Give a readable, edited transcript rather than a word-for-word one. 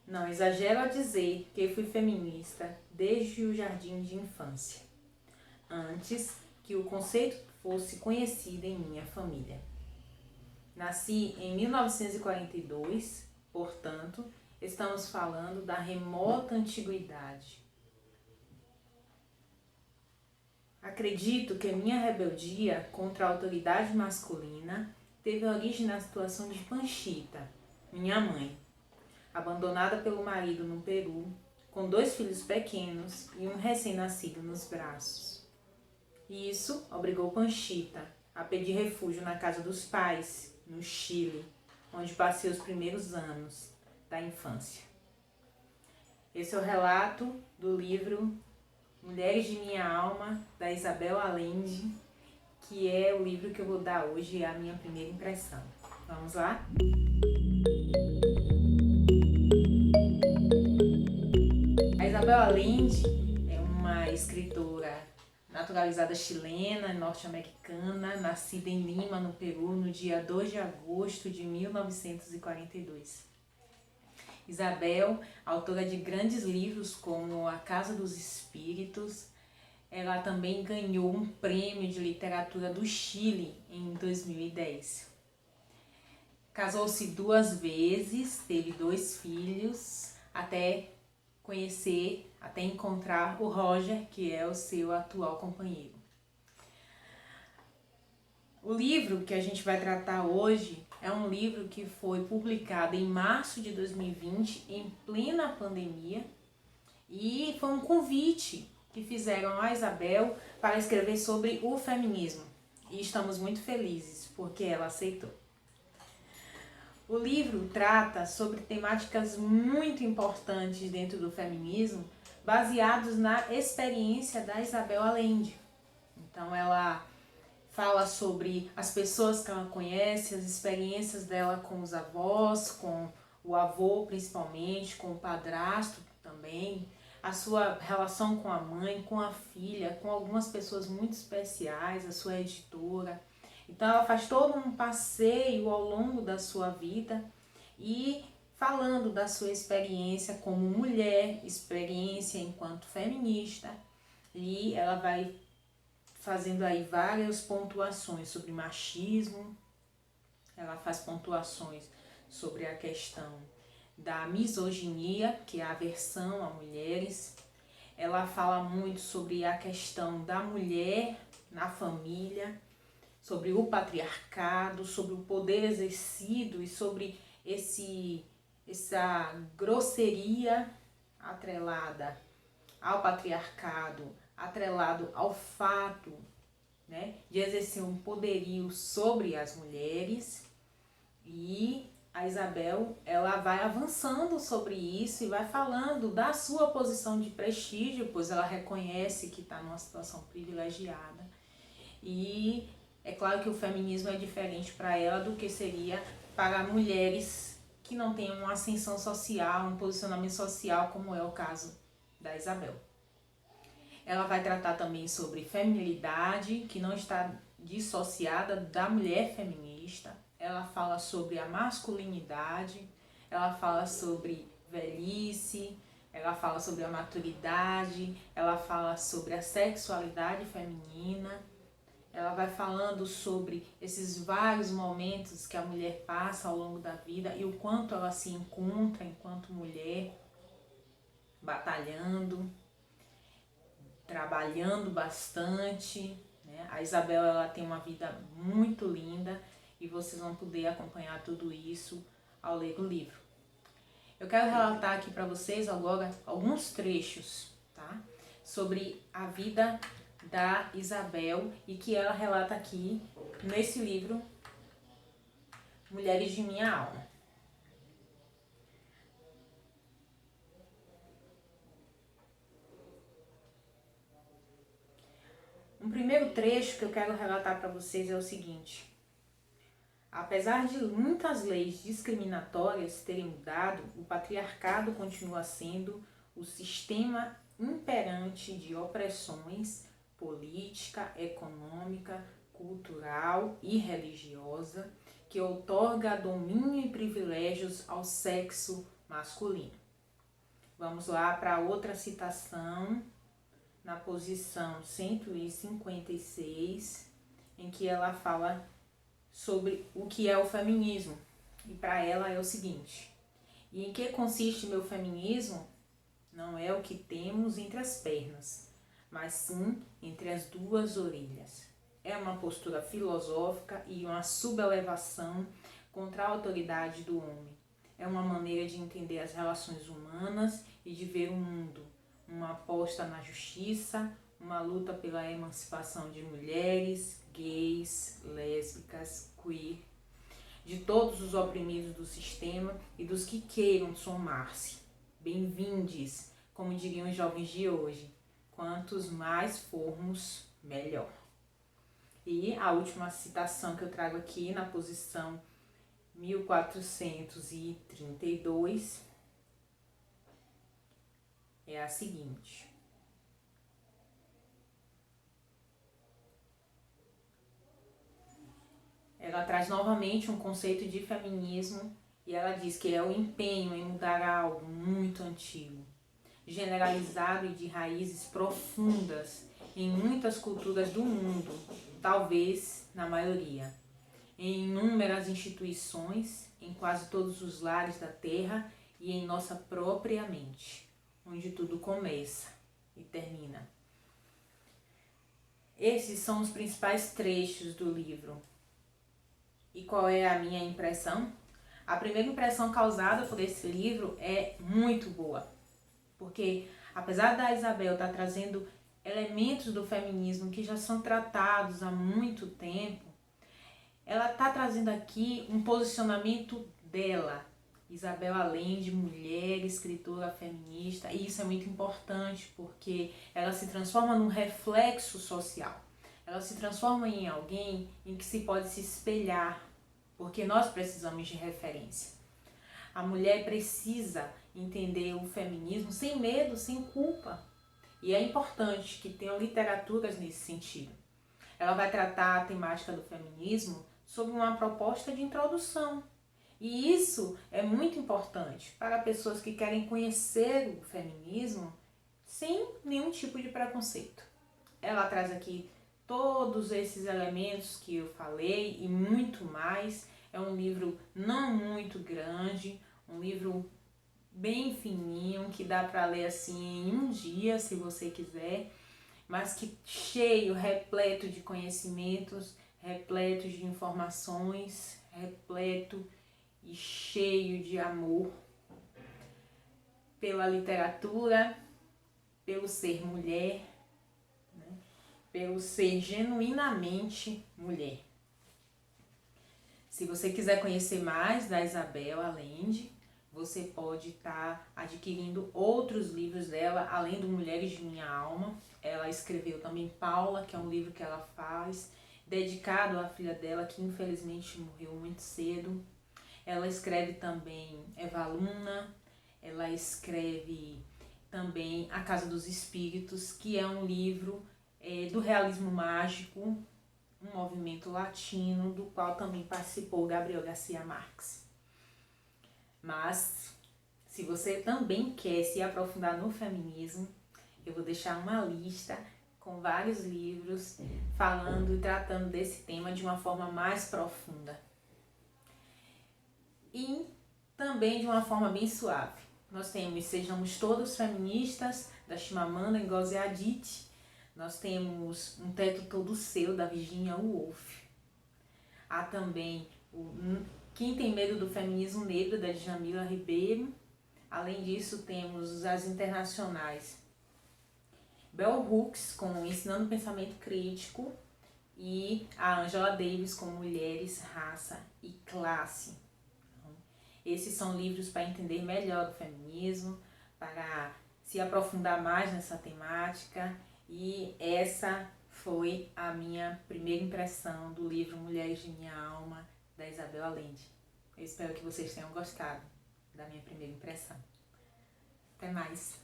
Não exagero ao dizer que fui feminista desde o jardim de infância, antes que o conceito fosse conhecido em minha família. Nasci em 1942, portanto, estamos falando da remota antiguidade. Acredito que minha rebeldia contra a autoridade masculina teve origem na situação de Panchita, minha mãe, abandonada pelo marido no Peru, com 2 filhos pequenos e um recém-nascido nos braços. Isso obrigou Panchita a pedir refúgio na casa dos pais, no Chile, onde passei os primeiros anos da infância. Esse é o relato do livro Mulheres de Minha Alma, da Isabel Allende, que é o livro que eu vou dar hoje, a minha primeira impressão. Vamos lá? A Isabel Allende é uma escritora naturalizada chilena e norte-americana, nascida em Lima, no Peru, no dia 2 de agosto de 1942. Isabel, autora de grandes livros como A Casa dos Espíritos, ela também ganhou um prêmio de literatura do Chile em 2010. Casou-se 2 vezes, teve 2 filhos, até encontrar o Roger, que é o seu atual companheiro. O livro que a gente vai tratar hoje é um livro que foi publicado em março de 2020, em plena pandemia, e foi um convite que fizeram a Isabel para escrever sobre o feminismo. E estamos muito felizes porque ela aceitou. O livro trata sobre temáticas muito importantes dentro do feminismo, baseados na experiência da Isabel Allende. Então ela fala sobre as pessoas que ela conhece, as experiências dela com os avós, com o avô principalmente, com o padrasto também, a sua relação com a mãe, com a filha, com algumas pessoas muito especiais, a sua editora. Então ela faz todo um passeio ao longo da sua vida e falando da sua experiência como mulher, experiência enquanto feminista, e ela vai fazendo aí várias pontuações sobre machismo, ela faz pontuações sobre a questão da misoginia, que é a aversão a mulheres. Ela fala muito sobre a questão da mulher na família, sobre o patriarcado, sobre o poder exercido e sobre essa grosseria atrelada ao patriarcado, atrelado ao fato, né, de exercer um poderio sobre as mulheres. E a Isabel, ela vai avançando sobre isso e vai falando da sua posição de prestígio, pois ela reconhece que está numa situação privilegiada. E é claro que o feminismo é diferente para ela do que seria para mulheres que não têm uma ascensão social, um posicionamento social, como é o caso da Isabel. Ela vai tratar também sobre feminilidade, que não está dissociada da mulher feminista. Ela fala sobre a masculinidade, ela fala sobre velhice, ela fala sobre a maturidade, ela fala sobre a sexualidade feminina. Ela vai falando sobre esses vários momentos que a mulher passa ao longo da vida e o quanto ela se encontra enquanto mulher, batalhando, trabalhando bastante, né? A Isabel, ela tem uma vida muito linda e vocês vão poder acompanhar tudo isso ao ler o livro. Eu quero relatar aqui para vocês agora alguns trechos, tá? Sobre a vida da Isabel e que ela relata aqui nesse livro Mulheres de Minha Alma. Um primeiro trecho que eu quero relatar para vocês é o seguinte: apesar de muitas leis discriminatórias terem mudado, o patriarcado continua sendo o sistema imperante de opressões política, econômica, cultural e religiosa que outorga domínio e privilégios ao sexo masculino. Vamos lá para outra citação, na posição 156, em que ela fala sobre o que é o feminismo. E para ela é o seguinte: e em que consiste meu feminismo? Não é o que temos entre as pernas, mas sim entre as duas orelhas. É uma postura filosófica e uma subelevação contra a autoridade do homem. É uma maneira de entender as relações humanas e de ver o mundo. Uma aposta na justiça, uma luta pela emancipação de mulheres, gays, lésbicas, queer, de todos os oprimidos do sistema e dos que queiram somar-se. Bem-vindes, como diriam os jovens de hoje. Quantos mais formos, melhor. E a última citação que eu trago aqui na posição 1432 é a seguinte: ela traz novamente um conceito de feminismo e ela diz que é o empenho em mudar algo muito antigo, generalizado e de raízes profundas em muitas culturas do mundo, talvez na maioria, em inúmeras instituições, em quase todos os lares da Terra e em nossa própria mente, onde tudo começa e termina. Esses são os principais trechos do livro. E qual é a minha impressão? A primeira impressão causada por esse livro é muito boa, porque apesar da Isabel estar trazendo elementos do feminismo que já são tratados há muito tempo, ela está trazendo aqui um posicionamento dela, Isabel Allende, mulher, escritora feminista, e isso é muito importante porque ela se transforma num reflexo social. Ela se transforma em alguém em que se pode se espelhar, porque nós precisamos de referência. A mulher precisa entender o feminismo sem medo, sem culpa. E é importante que tenham literaturas nesse sentido. Ela vai tratar a temática do feminismo sob uma proposta de introdução. E isso é muito importante para pessoas que querem conhecer o feminismo sem nenhum tipo de preconceito. Ela traz aqui todos esses elementos que eu falei e muito mais. É um livro não muito grande, um livro bem fininho, que dá para ler assim em um dia, se você quiser, mas que cheio, repleto de conhecimentos, repleto de informações, repleto e cheio de amor pela literatura, pelo ser mulher, né? Pelo ser genuinamente mulher. Se você quiser conhecer mais da Isabel Allende, você pode estar adquirindo outros livros dela, além do Mulheres de Minha Alma. Ela escreveu também Paula, que é um livro que ela faz, dedicado à filha dela, que infelizmente morreu muito cedo. Ela escreve também Eva Luna, ela escreve também A Casa dos Espíritos, que é um livro do realismo mágico, um movimento latino, do qual também participou Gabriel Garcia Marques. Mas, se você também quer se aprofundar no feminismo, eu vou deixar uma lista com vários livros falando e tratando desse tema de uma forma mais profunda. E também de uma forma bem suave. Nós temos Sejamos Todos Feministas, da Chimamanda Ngozi Adichie. Nós temos Um Teto Todo Seu, da Virginia Woolf. Há também Quem Tem Medo do Feminismo Negro, da Djamila Ribeiro. Além disso, temos as internacionais Bell Hooks, com Ensinando Pensamento Crítico, e a Angela Davis, com Mulheres, Raça e Classe. Esses são livros para entender melhor do feminismo, para se aprofundar mais nessa temática, e essa foi a minha primeira impressão do livro Mulheres de Minha Alma, da Isabel Allende. Eu espero que vocês tenham gostado da minha primeira impressão. Até mais!